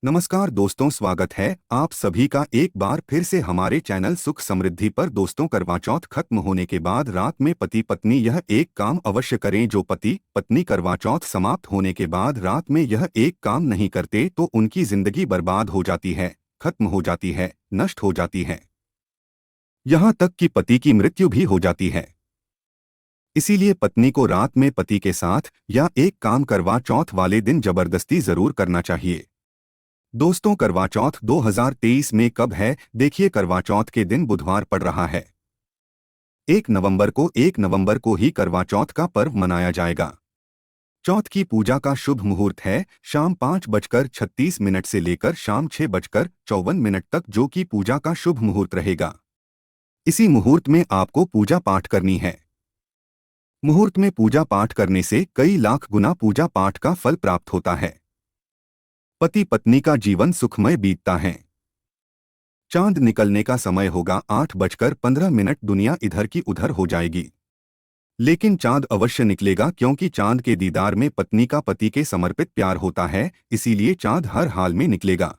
नमस्कार दोस्तों, स्वागत है आप सभी का एक बार फिर से हमारे चैनल सुख समृद्धि पर। दोस्तों, करवा चौथ खत्म होने के बाद रात में पति पत्नी यह एक काम अवश्य करें। जो पति पत्नी करवा चौथ समाप्त होने के बाद रात में यह एक काम नहीं करते तो उनकी जिंदगी बर्बाद हो जाती है, खत्म हो जाती है, नष्ट हो जाती है, यहाँ तक कि पति की मृत्यु भी हो जाती है। इसीलिए पत्नी को रात में पति के साथ या एक काम करवा चौथ वाले दिन जबरदस्ती जरूर करना चाहिए। दोस्तों, करवा चौथ 2023 में कब है? देखिए, करवा चौथ के दिन बुधवार पड़ रहा है। 1 नवंबर को ही करवा चौथ का पर्व मनाया जाएगा। चौथ की पूजा का शुभ मुहूर्त है शाम 5:36 से लेकर शाम 6:54 तक, जो कि पूजा का शुभ मुहूर्त रहेगा। इसी मुहूर्त में आपको पूजा पाठ करनी है। मुहूर्त में पूजा पाठ करने से कई लाख गुना पूजा पाठ का फल प्राप्त होता है। पति पत्नी का जीवन सुखमय बीतता है। चांद निकलने का समय होगा 8:15। दुनिया इधर की उधर हो जाएगी, लेकिन चांद अवश्य निकलेगा, क्योंकि चांद के दीदार में पत्नी का पति के समर्पित प्यार होता है। इसीलिए चांद हर हाल में निकलेगा।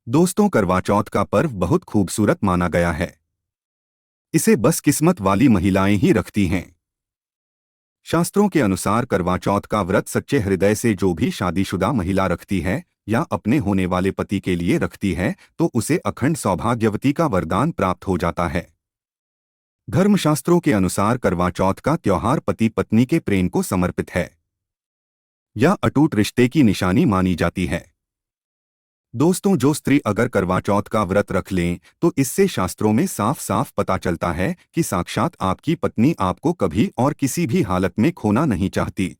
दोस्तों, करवा चौथ का पर्व बहुत खूबसूरत माना गया है। इसे बस किस्मत वाली महिलाएं ही रखती हैं। शास्त्रों के अनुसार करवा चौथ का व्रत सच्चे हृदय से जो भी शादीशुदा महिला रखती है या अपने होने वाले पति के लिए रखती है तो उसे अखंड सौभाग्यवती का वरदान प्राप्त हो जाता है। धर्मशास्त्रों के अनुसार करवा चौथ का त्योहार पति पत्नी के प्रेम को समर्पित है या अटूट रिश्ते की निशानी मानी जाती है। दोस्तों, जो स्त्री अगर करवा चौथ का व्रत रख लें तो इससे शास्त्रों में साफ साफ पता चलता है कि साक्षात आपकी पत्नी आपको कभी और किसी भी हालत में खोना नहीं चाहती,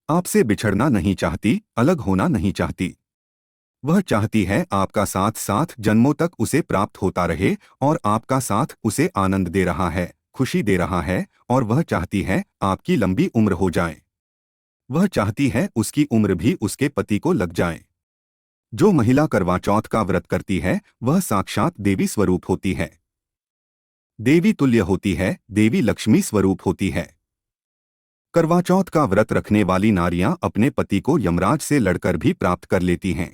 आपसे बिछड़ना नहीं चाहती, अलग होना नहीं चाहती। वह चाहती है आपका साथ साथ जन्मों तक उसे प्राप्त होता रहे, और आपका साथ उसे आनंद दे रहा है, खुशी दे रहा है, और वह चाहती है आपकी लंबी उम्र हो जाए। वह चाहती है उसकी उम्र भी उसके पति को लग जाए। जो महिला करवा चौथ का व्रत करती है वह साक्षात देवी स्वरूप होती है, देवी तुल्य होती है, देवी लक्ष्मी स्वरूप होती है। करवा चौथ का व्रत रखने वाली नारियां अपने पति को यमराज से लड़कर भी प्राप्त कर लेती हैं।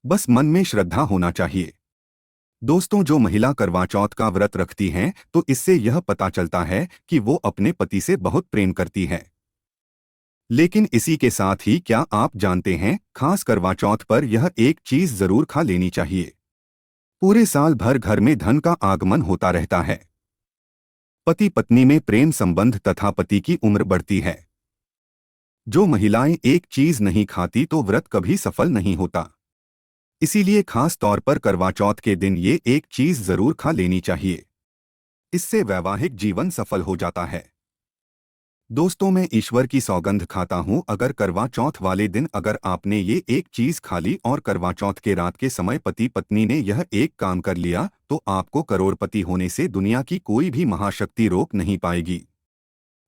बस मन में श्रद्धा होना चाहिए। दोस्तों, जो महिला करवा चौथ का व्रत रखती हैं तो इससे यह पता चलता है कि वो अपने पति से बहुत प्रेम करती है। लेकिन इसी के साथ ही क्या आप जानते हैं, खास करवा चौथ पर यह एक चीज जरूर खा लेनी चाहिए। पूरे साल भर घर में धन का आगमन होता रहता है। पति पत्नी में प्रेम संबंध तथा पति की उम्र बढ़ती है। जो महिलाएं एक चीज नहीं खाती तो व्रत कभी सफल नहीं होता। इसीलिए खास तौर पर करवा चौथ के दिन ये एक चीज जरूर खा लेनी चाहिए। इससे वैवाहिक जीवन सफल हो जाता है। दोस्तों, मैं ईश्वर की सौगंध खाता हूं, अगर करवा चौथ वाले दिन अगर आपने ये एक चीज खा ली और करवा चौथ के रात के समय पति पत्नी ने यह एक काम कर लिया तो आपको करोड़पति होने से दुनिया की कोई भी महाशक्ति रोक नहीं पाएगी।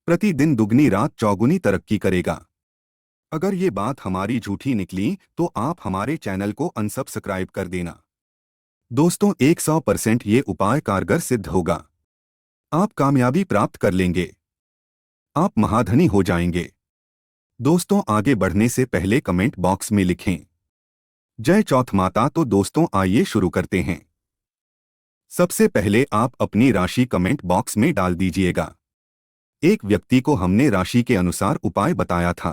प्रतिदिन दुगनी रात चौगुनी तरक्की करेगा। अगर ये बात हमारी झूठी निकली तो आप हमारे चैनल को अनसब्सक्राइब कर देना। दोस्तों, 100% ये उपाय कारगर सिद्ध होगा। आप कामयाबी प्राप्त कर लेंगे, आप महाधनी हो जाएंगे। दोस्तों, आगे बढ़ने से पहले कमेंट बॉक्स में लिखें जय चौथ माता। तो दोस्तों, आइए शुरू करते हैं। सबसे पहले आप अपनी राशि कमेंट बॉक्स में डाल दीजिएगा। एक व्यक्ति को हमने राशि के अनुसार उपाय बताया था।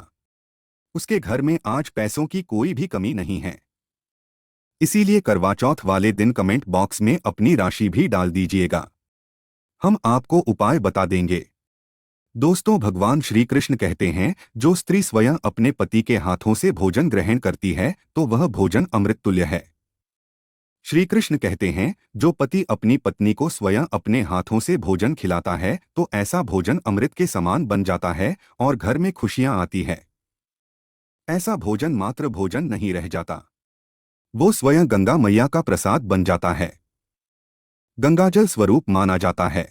उसके घर में आज पैसों की कोई भी कमी नहीं है। इसीलिए करवा चौथ वाले दिन कमेंट बॉक्स में अपनी राशि भी डाल दीजिएगा, हम आपको उपाय बता देंगे। दोस्तों, भगवान श्री कृष्ण कहते हैं, जो स्त्री स्वयं अपने पति के हाथों से भोजन ग्रहण करती है तो वह भोजन अमृत तुल्य है। श्री कृष्ण कहते हैं, जो पति अपनी पत्नी को स्वयं अपने हाथों से भोजन खिलाता है तो ऐसा भोजन अमृत के समान बन जाता है और घर में खुशियां आती है। ऐसा भोजन मात्र भोजन नहीं रह जाता, वो स्वयं गंगा मैया का प्रसाद बन जाता है, गंगाजल स्वरूप माना जाता है।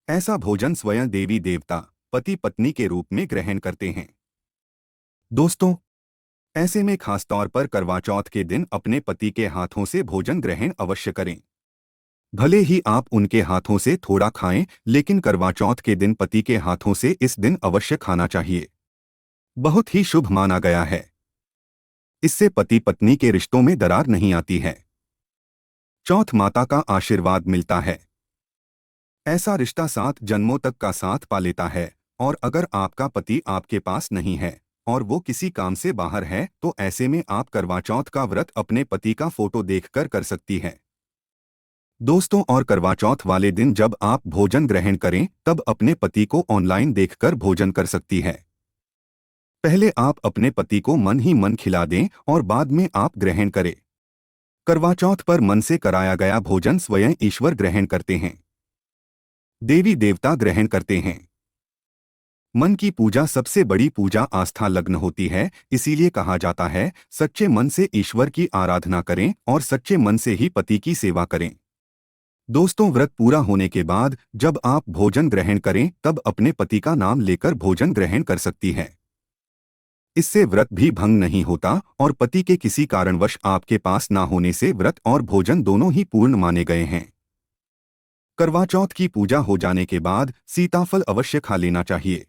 ऐसा भोजन स्वयं देवी देवता पति पत्नी के रूप में ग्रहण करते हैं। दोस्तों, ऐसे में खासतौर पर करवा चौथ के दिन अपने पति के हाथों से भोजन ग्रहण अवश्य करें। भले ही आप उनके हाथों से थोड़ा खाएं, लेकिन करवा चौथ के दिन पति के हाथों से इस दिन अवश्य खाना चाहिए। बहुत ही शुभ माना गया है। इससे पति पत्नी के रिश्तों में दरार नहीं आती है। चौथ, माता का आशीर्वाद मिलता है। ऐसा रिश्ता 7 जन्मों तक का साथ पा लेता है। और अगर आपका पति आपके पास नहीं है और वो किसी काम से बाहर है तो ऐसे में आप करवा चौथ का व्रत अपने पति का फोटो देखकर कर सकती है। दोस्तों, और करवा चौथ वाले दिन जब आप भोजन ग्रहण करें तब अपने पति को ऑनलाइन देखकर भोजन कर सकती है। पहले आप अपने पति को मन ही मन खिला दें और बाद में आप ग्रहण करें। करवा चौथ पर मन से कराया गया भोजन स्वयं ईश्वर ग्रहण करते हैं, देवी देवता ग्रहण करते हैं। मन की पूजा सबसे बड़ी पूजा आस्था लग्न होती है, इसीलिए कहा जाता है सच्चे मन से ईश्वर की आराधना करें और सच्चे मन से ही पति की सेवा करें। दोस्तों, व्रत पूरा होने के बाद जब आप भोजन ग्रहण करें तब अपने पति का नाम लेकर भोजन ग्रहण कर सकती है। इससे व्रत भी भंग नहीं होता और पति के किसी कारणवश आपके पास ना होने से व्रत और भोजन दोनों ही पूर्ण माने गए हैं। करवा चौथ की पूजा हो जाने के बाद सीताफल अवश्य खा लेना चाहिए।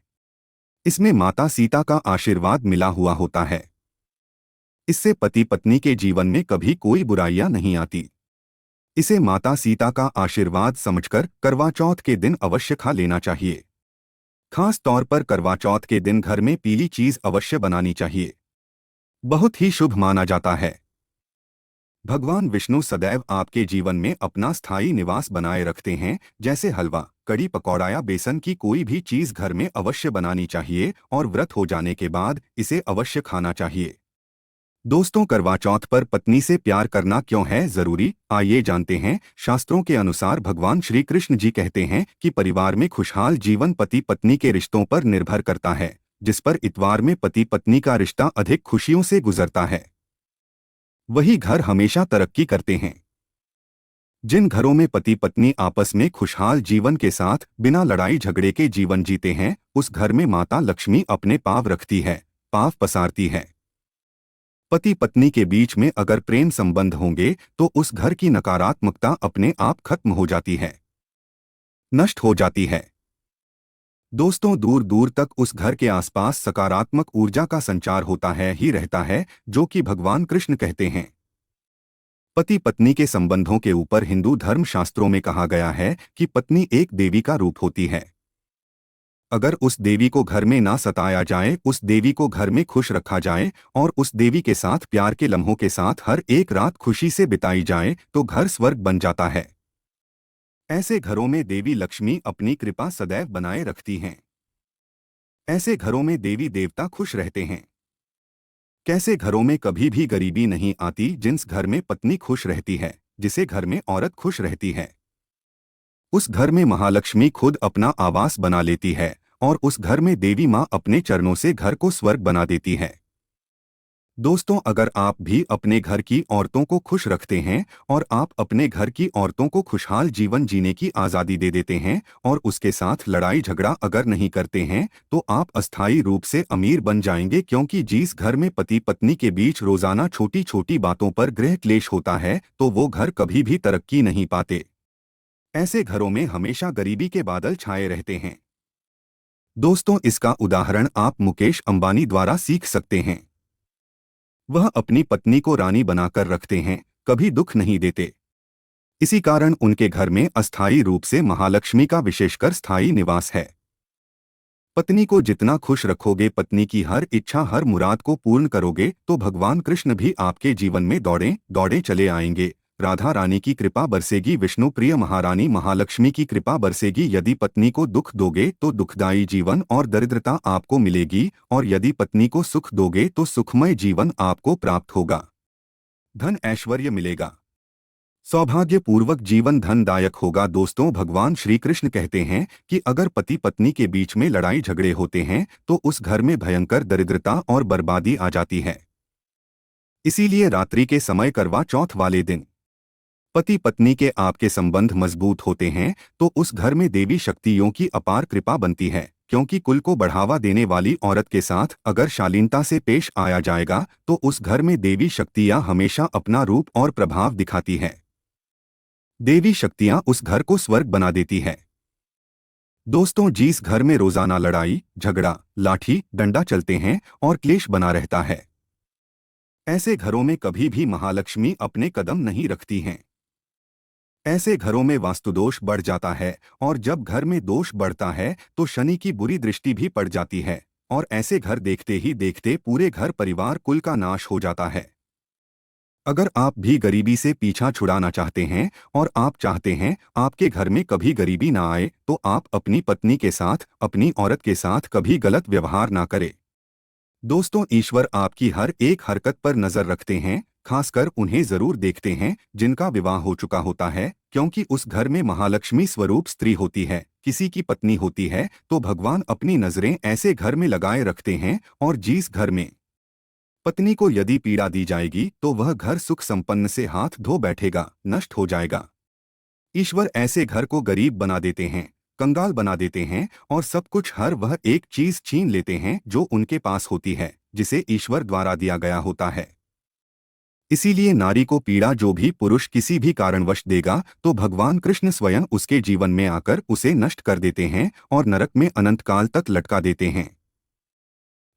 इसमें माता सीता का आशीर्वाद मिला हुआ होता है। इससे पति पत्नी के जीवन में कभी कोई बुराइयां नहीं आती। इसे माता सीता का आशीर्वाद समझकर करवा चौथ के दिन अवश्य खा लेना चाहिए। खास तौर पर करवा चौथ के दिन घर में पीली चीज अवश्य बनानी चाहिए, बहुत ही शुभ माना जाता है। भगवान विष्णु सदैव आपके जीवन में अपना स्थायी निवास बनाए रखते हैं, जैसे हलवा, कड़ी पकौड़ा या बेसन की कोई भी चीज घर में अवश्य बनानी चाहिए और व्रत हो जाने के बाद इसे अवश्य खाना चाहिए। दोस्तों, करवा चौथ पर पत्नी से प्यार करना क्यों है जरूरी, आइए जानते हैं। शास्त्रों के अनुसार भगवान श्री कृष्ण जी कहते हैं कि परिवार में खुशहाल जीवन पति पत्नी के रिश्तों पर निर्भर करता है, जिस पर इतवार में पति पत्नी का रिश्ता अधिक खुशियों से गुजरता है वही घर हमेशा तरक्की करते हैं। जिन घरों में पति पत्नी आपस में खुशहाल जीवन के साथ बिना लड़ाई झगड़े के जीवन जीते हैं, उस घर में माता लक्ष्मी अपने पाँव रखती है, पाँव पसारती है। पति पत्नी के बीच में अगर प्रेम संबंध होंगे तो उस घर की नकारात्मकता अपने आप खत्म हो जाती है, नष्ट हो जाती है। दोस्तों, दूर दूर तक उस घर के आसपास सकारात्मक ऊर्जा का संचार होता है ही रहता है, जो कि भगवान कृष्ण कहते हैं। पति पत्नी के संबंधों के ऊपर हिंदू धर्म शास्त्रों में कहा गया है कि पत्नी एक देवी का रूप होती है। अगर उस देवी को घर में ना सताया जाए, उस देवी को घर में खुश रखा जाए और उस देवी के साथ प्यार के लम्हों के साथ हर एक रात खुशी से बिताई जाए तो घर स्वर्ग बन जाता है। ऐसे घरों में देवी लक्ष्मी अपनी कृपा सदैव बनाए रखती हैं। ऐसे घरों में देवी देवता खुश रहते हैं। कैसे घरों में कभी भी गरीबी नहीं आती, जिस घर में पत्नी खुश रहती है, जिसे घर में औरत खुश रहती है, उस घर में महालक्ष्मी खुद अपना आवास बना लेती है और उस घर में देवी माँ अपने चरणों से घर को स्वर्ग बना देती है। दोस्तों, अगर आप भी अपने घर की औरतों को खुश रखते हैं और आप अपने घर की औरतों को खुशहाल जीवन जीने की आज़ादी दे देते हैं और उसके साथ लड़ाई झगड़ा अगर नहीं करते हैं तो आप अस्थायी रूप से अमीर बन जाएंगे, क्योंकि जिस घर में पति पत्नी के बीच रोजाना छोटी छोटी बातों पर गृह क्लेश होता है तो वो घर कभी भी तरक्की नहीं पाते। ऐसे घरों में हमेशा गरीबी के बादल छाए रहते हैं। दोस्तों, इसका उदाहरण आप मुकेश अंबानी द्वारा सीख सकते हैं। वह अपनी पत्नी को रानी बनाकर रखते हैं, कभी दुख नहीं देते। इसी कारण उनके घर में अस्थायी रूप से महालक्ष्मी का विशेषकर स्थायी निवास है। पत्नी को जितना खुश रखोगे, पत्नी की हर इच्छा हर मुराद को पूर्ण करोगे तो भगवान कृष्ण भी आपके जीवन में दौड़े दौड़े चले आएंगे। राधा रानी की कृपा बरसेगी, विष्णु प्रिय महारानी महालक्ष्मी की कृपा बरसेगी। यदि पत्नी को दुख दोगे तो दुखदायी जीवन और दरिद्रता आपको मिलेगी, और यदि पत्नी को सुख दोगे तो सुखमय जीवन आपको प्राप्त होगा। धन ऐश्वर्य मिलेगा, सौभाग्यपूर्वक जीवन धनदायक होगा। दोस्तों, भगवान श्री कृष्ण कहते हैं कि अगर पति पत्नी के बीच में लड़ाई झगड़े होते हैं तो उस घर में भयंकर दरिद्रता और बर्बादी आ जाती है। इसीलिए रात्रि के समय करवा चौथ वाले दिन पति पत्नी के आपके संबंध मजबूत होते हैं तो उस घर में देवी शक्तियों की अपार कृपा बनती है, क्योंकि कुल को बढ़ावा देने वाली औरत के साथ अगर शालीनता से पेश आया जाएगा तो उस घर में देवी शक्तियां हमेशा अपना रूप और प्रभाव दिखाती है। देवी शक्तियां उस घर को स्वर्ग बना देती है। दोस्तों, जिस घर में रोजाना लड़ाई झगड़ा लाठी डंडा चलते हैं और क्लेश बना रहता है, ऐसे घरों में कभी भी महालक्ष्मी अपने कदम नहीं रखती हैं। ऐसे घरों में वास्तुदोष बढ़ जाता है, और जब घर में दोष बढ़ता है तो शनि की बुरी दृष्टि भी पड़ जाती है, और ऐसे घर देखते ही देखते पूरे घर परिवार कुल का नाश हो जाता है। अगर आप भी गरीबी से पीछा छुड़ाना चाहते हैं और आप चाहते हैं आपके घर में कभी गरीबी ना आए, तो आप अपनी पत्नी के साथ, अपनी औरत के साथ कभी गलत व्यवहार ना करें। दोस्तों, ईश्वर आपकी हर एक हरकत पर नजर रखते हैं, खासकर उन्हें जरूर देखते हैं जिनका विवाह हो चुका होता है, क्योंकि उस घर में महालक्ष्मी स्वरूप स्त्री होती है, किसी की पत्नी होती है, तो भगवान अपनी नजरें ऐसे घर में लगाए रखते हैं, और जिस घर में पत्नी को यदि पीड़ा दी जाएगी तो वह घर सुख संपन्न से हाथ धो बैठेगा, नष्ट हो जाएगा। ईश्वर ऐसे घर को गरीब बना देते हैं, कंगाल बना देते हैं, और सब कुछ हर वह एक चीज छीन लेते हैं जो उनके पास होती है, जिसे ईश्वर द्वारा दिया गया होता है। इसीलिए नारी को पीड़ा जो भी पुरुष किसी भी कारणवश देगा, तो भगवान कृष्ण स्वयं उसके जीवन में आकर उसे नष्ट कर देते हैं और नरक में अनंत काल तक लटका देते हैं।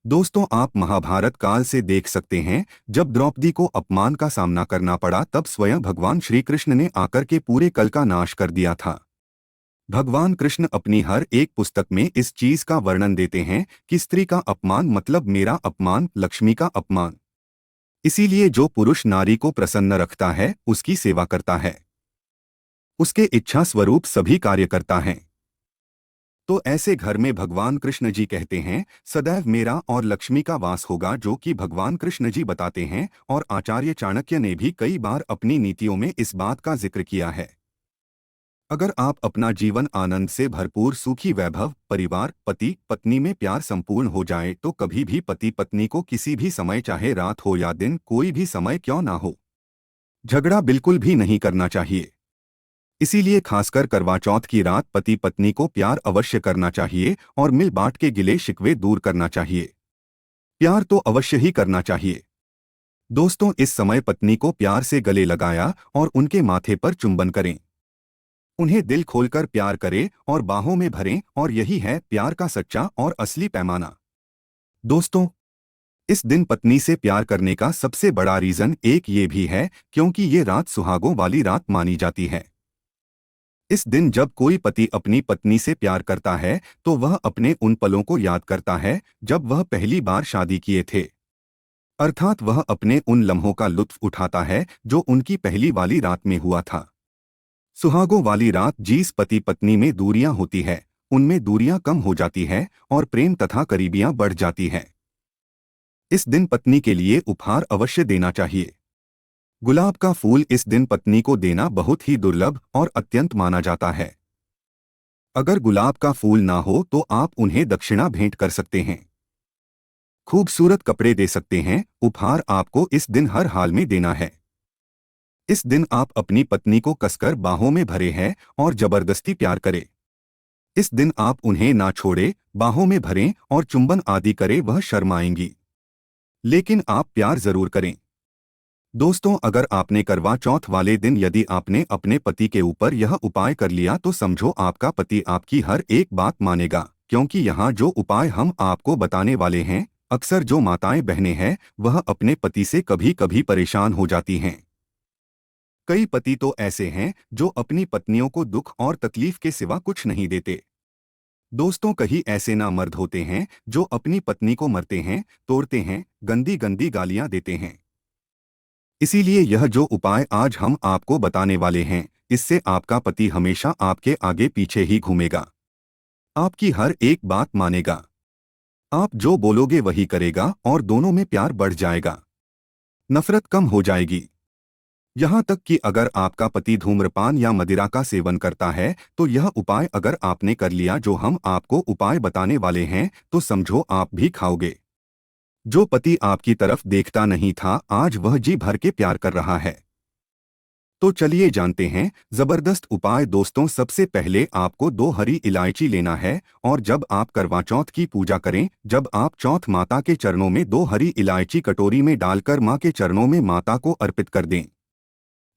दोस्तों, आप महाभारत काल से देख सकते हैं, जब द्रौपदी को अपमान का सामना करना पड़ा तब स्वयं भगवान श्री कृष्ण ने आकर के पूरे कल का नाश कर दिया था। भगवान कृष्ण अपनी हर एक पुस्तक में इस चीज का वर्णन देते हैं कि स्त्री का अपमान मतलब मेरा अपमान, लक्ष्मी का अपमान। इसीलिए जो पुरुष नारी को प्रसन्न रखता है, उसकी सेवा करता है, उसके इच्छा स्वरूप सभी कार्य करता है, तो ऐसे घर में भगवान कृष्ण जी कहते हैं सदैव मेरा और लक्ष्मी का वास होगा, जो कि भगवान कृष्ण जी बताते हैं, और आचार्य चाणक्य ने भी कई बार अपनी नीतियों में इस बात का जिक्र किया है। अगर आप अपना जीवन आनंद से भरपूर, सुखी, वैभव, परिवार, पति पत्नी में प्यार संपूर्ण हो जाए, तो कभी भी पति पत्नी को किसी भी समय, चाहे रात हो या दिन, कोई भी समय क्यों ना हो, झगड़ा बिल्कुल भी नहीं करना चाहिए। इसीलिए खासकर करवा चौथ की रात पति पत्नी को प्यार अवश्य करना चाहिए और मिल बांट के गिले शिकवे दूर करना चाहिए। प्यार तो अवश्य ही करना चाहिए। दोस्तों, इस समय पत्नी को प्यार से गले लगाया और उनके माथे पर चुंबन करें। उन्हें दिल खोलकर प्यार करें और बाहों में भरें, और यही है प्यार का सच्चा और असली पैमाना। दोस्तों, इस दिन पत्नी से प्यार करने का सबसे बड़ा रीजन एक ये भी है क्योंकि ये रात सुहागों वाली रात मानी जाती है। इस दिन जब कोई पति अपनी पत्नी से प्यार करता है तो वह अपने उन पलों को याद करता है जब वह पहली बार शादी किए थे, अर्थात वह अपने उन लम्हों का लुत्फ उठाता है जो उनकी पहली वाली रात में हुआ था। सुहागों वाली रात जिस पति पत्नी में दूरियां होती है, उनमें दूरियां कम हो जाती है और प्रेम तथा करीबियां बढ़ जाती है। इस दिन पत्नी के लिए उपहार अवश्य देना चाहिए। गुलाब का फूल इस दिन पत्नी को देना बहुत ही दुर्लभ और अत्यंत माना जाता है। अगर गुलाब का फूल ना हो तो आप उन्हें दक्षिणा भेंट कर सकते हैं, खूबसूरत कपड़े दे सकते हैं। उपहार आपको इस दिन हर हाल में देना है। इस दिन आप अपनी पत्नी को कसकर बाहों में भरे हैं और जबरदस्ती प्यार करें। इस दिन आप उन्हें ना छोड़े, बाहों में भरें और चुंबन आदि करें, वह शर्माएंगी, लेकिन आप प्यार जरूर करें। दोस्तों, अगर आपने करवा चौथ वाले दिन यदि आपने अपने पति के ऊपर यह उपाय कर लिया तो समझो आपका पति आपकी हर एक बात मानेगा, क्योंकि यहाँ जो उपाय हम आपको बताने वाले हैं, अक्सर जो माताएं बहनें हैं वह अपने पति से कभी कभी परेशान हो जाती हैं। कई पति तो ऐसे हैं जो अपनी पत्नियों को दुख और तकलीफ के सिवा कुछ नहीं देते। दोस्तों, कहीं ऐसे ना मर्द होते हैं जो अपनी पत्नी को मरते हैं, तोड़ते हैं, गंदी गंदी गालियां देते हैं। इसीलिए यह जो उपाय आज हम आपको बताने वाले हैं, इससे आपका पति हमेशा आपके आगे पीछे ही घूमेगा, आपकी हर एक बात मानेगा, आप जो बोलोगे वही करेगा, और दोनों में प्यार बढ़ जाएगा, नफरत कम हो जाएगी। यहाँ तक कि अगर आपका पति धूम्रपान या मदिरा का सेवन करता है तो यह उपाय अगर आपने कर लिया जो हम आपको उपाय बताने वाले हैं, तो समझो आप भी खाओगे। जो पति आपकी तरफ देखता नहीं था, आज वह जी भर के प्यार कर रहा है। तो चलिए जानते हैं जबरदस्त उपाय। दोस्तों, सबसे पहले आपको 2 हरी इलायची लेना है, और जब आप करवा चौथ की पूजा करें, जब आप चौथ माता के चरणों में 2 हरी इलायची कटोरी में डालकर मां के चरणों में माता को अर्पित कर दें।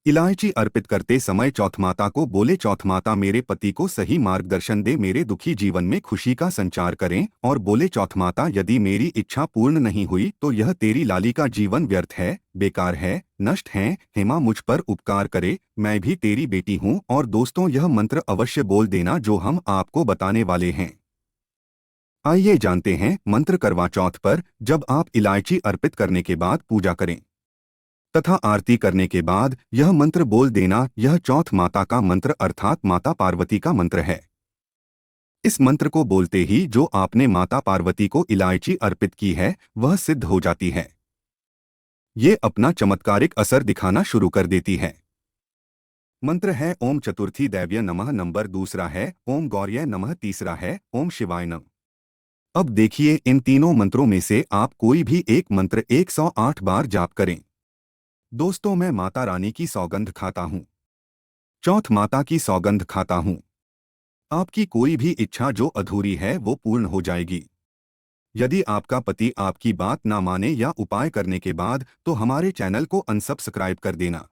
इलायची अर्पित करते समय चौथ माता को बोले, चौथ माता मेरे पति को सही मार्गदर्शन दे, मेरे दुखी जीवन में खुशी का संचार करें। और बोले, चौथ माता यदि मेरी इच्छा पूर्ण नहीं हुई तो यह तेरी लाली का जीवन व्यर्थ है, बेकार है, नष्ट है। हेमा मुझ पर उपकार करे, मैं भी तेरी बेटी हूँ। और दोस्तों, यह मंत्र अवश्य बोल देना जो हम आपको बताने वाले हैं। आइए जानते हैं मंत्र करवा चौथ पर जब आप इलायची अर्पित करने के बाद पूजा करें तथा आरती करने के बाद यह मंत्र बोल देना। यह चौथ माता का मंत्र अर्थात माता पार्वती का मंत्र है। इस मंत्र को बोलते ही जो आपने माता पार्वती को इलायची अर्पित की है वह सिद्ध हो जाती है। ये अपना चमत्कारिक असर दिखाना शुरू कर देती है। मंत्र है ओम चतुर्थी दैव्य नमः, नंबर दूसरा है ओम गौर्य नमः, तीसरा है ओम शिवाय नमः। अब देखिए, इन तीनों मंत्रों में से आप कोई भी एक मंत्र 108 बार जाप करें। दोस्तों, मैं माता रानी की सौगंध खाता हूँ, चौथ माता की सौगंध खाता हूँ, आपकी कोई भी इच्छा जो अधूरी है वो पूर्ण हो जाएगी। यदि आपका पति आपकी बात ना माने या उपाय करने के बाद तो हमारे चैनल को अनसब्सक्राइब कर देना।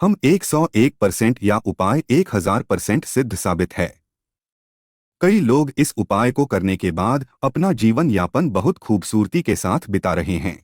हम 101% या उपाय 1000% सिद्ध साबित है। कई लोग इस उपाय को करने के बाद अपना जीवन यापन बहुत खूबसूरती के साथ बिता रहे हैं।